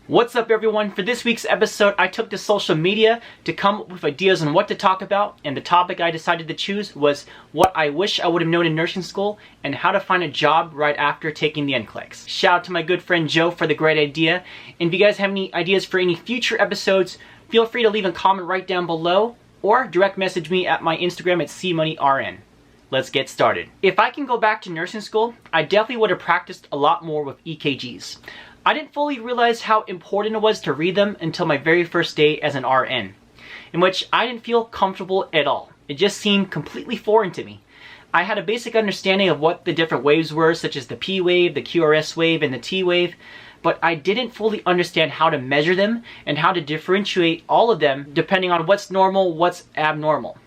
What's up everyone? For this week's episode, I took to social media to come up with ideas on what to talk about, and the topic I decided to choose was what I wish I would have known in nursing school and how to find a job right after taking the NCLEX. Shout out to my good friend Joe for the great idea, and if you guys have any ideas for any future episodes, feel free to leave a comment right down below or direct message me at my Instagram at cmoneyrn. Let's get started. If I can go back to nursing school, I definitely would have practiced a lot more with EKGs. I didn't fully realize how important it was to read them until my very first day as an RN, in which I didn't feel comfortable at all. It just seemed completely foreign to me. I had a basic understanding of what the different waves were, such as the P wave, the QRS wave, and the T wave, but I didn't fully understand how to measure them and how to differentiate all of them depending on what's normal, what's abnormal,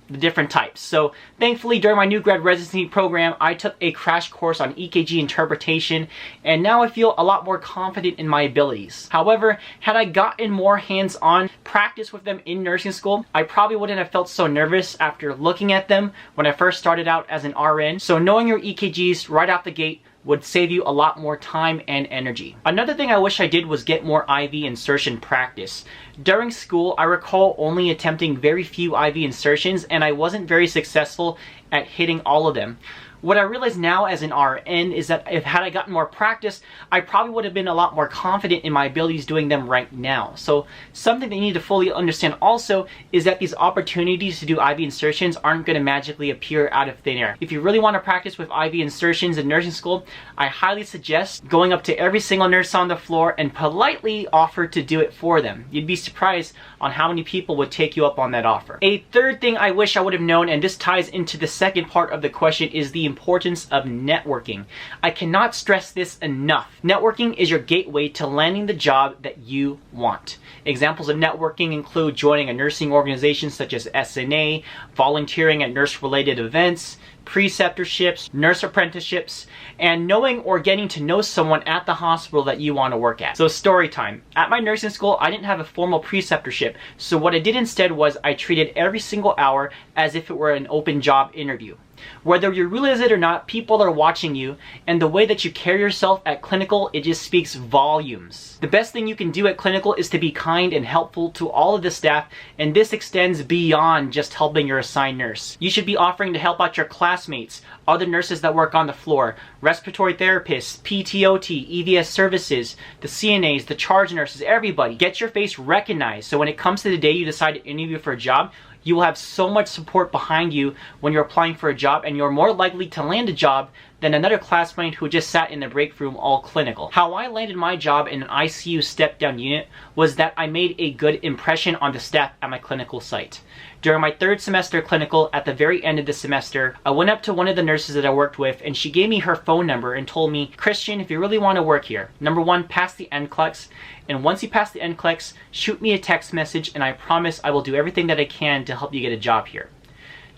the different types. So thankfully during my new grad residency program, I took a crash course on EKG interpretation, and now I feel a lot more confident in my abilities. However, had I gotten more hands-on practice with them in nursing school, I probably wouldn't have felt so nervous after looking at them when I first started out as an RN. So knowing your EKGs right off the gate would save you a lot more time and energy. Another thing I wish I did was get more IV insertion practice. During school, I recall only attempting very few IV insertions, and I wasn't very successful at hitting all of them. What I realize now as an RN is that had I gotten more practice, I probably would have been a lot more confident in my abilities doing them right now. So something that you need to fully understand also is that these opportunities to do IV insertions aren't going to magically appear out of thin air. If you really want to practice with IV insertions in nursing school, I highly suggest going up to every single nurse on the floor and politely offer to do it for them. You'd be surprised on how many people would take you up on that offer. A third thing I wish I would have known, and this ties into the second part of the question, is the importance of networking. I cannot stress this enough. Networking is your gateway to landing the job that you want. Examples of networking include joining a nursing organization such as SNA, volunteering at nurse-related events, preceptorships, nurse apprenticeships, and knowing or getting to know someone at the hospital that you want to work at. So story time. At my nursing school, I didn't have a formal preceptorship, so what I did instead was I treated every single hour as if it were an open job interview. Whether you realize it or not, people are watching you, and the way that you carry yourself at clinical, it just speaks volumes. The best thing you can do at clinical is to be kind and helpful to all of the staff, and this extends beyond just helping your assigned nurse. You should be offering to help out your classmates, other nurses that work on the floor, respiratory therapists, PTOT, EVS services, the CNAs, the charge nurses, everybody. Get your face recognized, so when it comes to the day you decide to interview for a job, you will have so much support behind you when you're applying for a job, and you're more likely to land a job than another classmate who just sat in the break room all clinical. How I landed my job in an ICU step-down unit was that I made a good impression on the staff at my clinical site. During my third semester clinical, at the very end of the semester, I went up to one of the nurses that I worked with, and she gave me her phone number and told me, "Christian, if you really want to work here, number one, pass the NCLEX, and once you pass the NCLEX, shoot me a text message, and I promise I will do everything that I can to help you get a job here."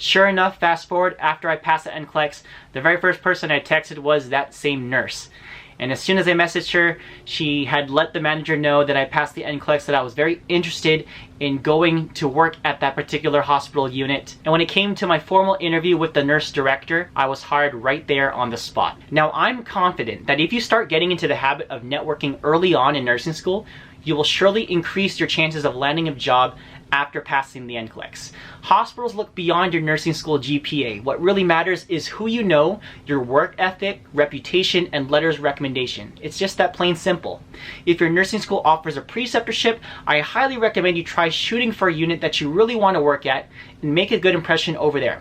Sure enough, fast forward, after I passed the NCLEX, the very first person I texted was that same nurse. And as soon as I messaged her, she had let the manager know that I passed the NCLEX, that I was very interested in going to work at that particular hospital unit. And when it came to my formal interview with the nurse director, I was hired right there on the spot. Now, I'm confident that if you start getting into the habit of networking early on in nursing school, you will surely increase your chances of landing a job after passing the NCLEX. Hospitals look beyond your nursing school GPA. What really matters is who you know, your work ethic, reputation, and letters of recommendation. It's just that plain simple. If your nursing school offers a preceptorship, I highly recommend you try shooting for a unit that you really want to work at and make a good impression over there.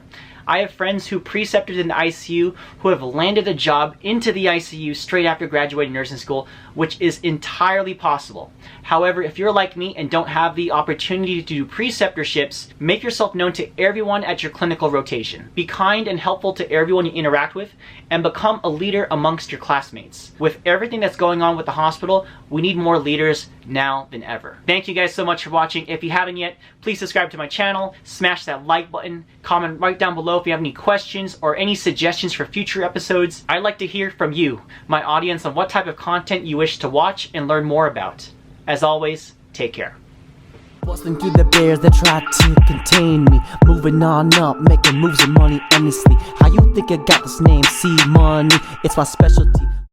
I have friends who precepted in the ICU who have landed a job into the ICU straight after graduating nursing school, which is entirely possible. However, if you're like me and don't have the opportunity to do preceptorships, make yourself known to everyone at your clinical rotation. Be kind and helpful to everyone you interact with, and become a leader amongst your classmates. With everything that's going on with the hospital, we need more leaders now than ever. Thank you guys so much for watching. If you haven't yet, please subscribe to my channel, smash that like button, comment right down below if you have any questions or any suggestions for future episodes. I'd like to hear from you, my audience, on what type of content you wish to watch and learn more about. As always, take care. Busting through the bears that try to contain me. Moving on up, making moves of money endlessly. How you think I got this name? C Money, it's my specialty.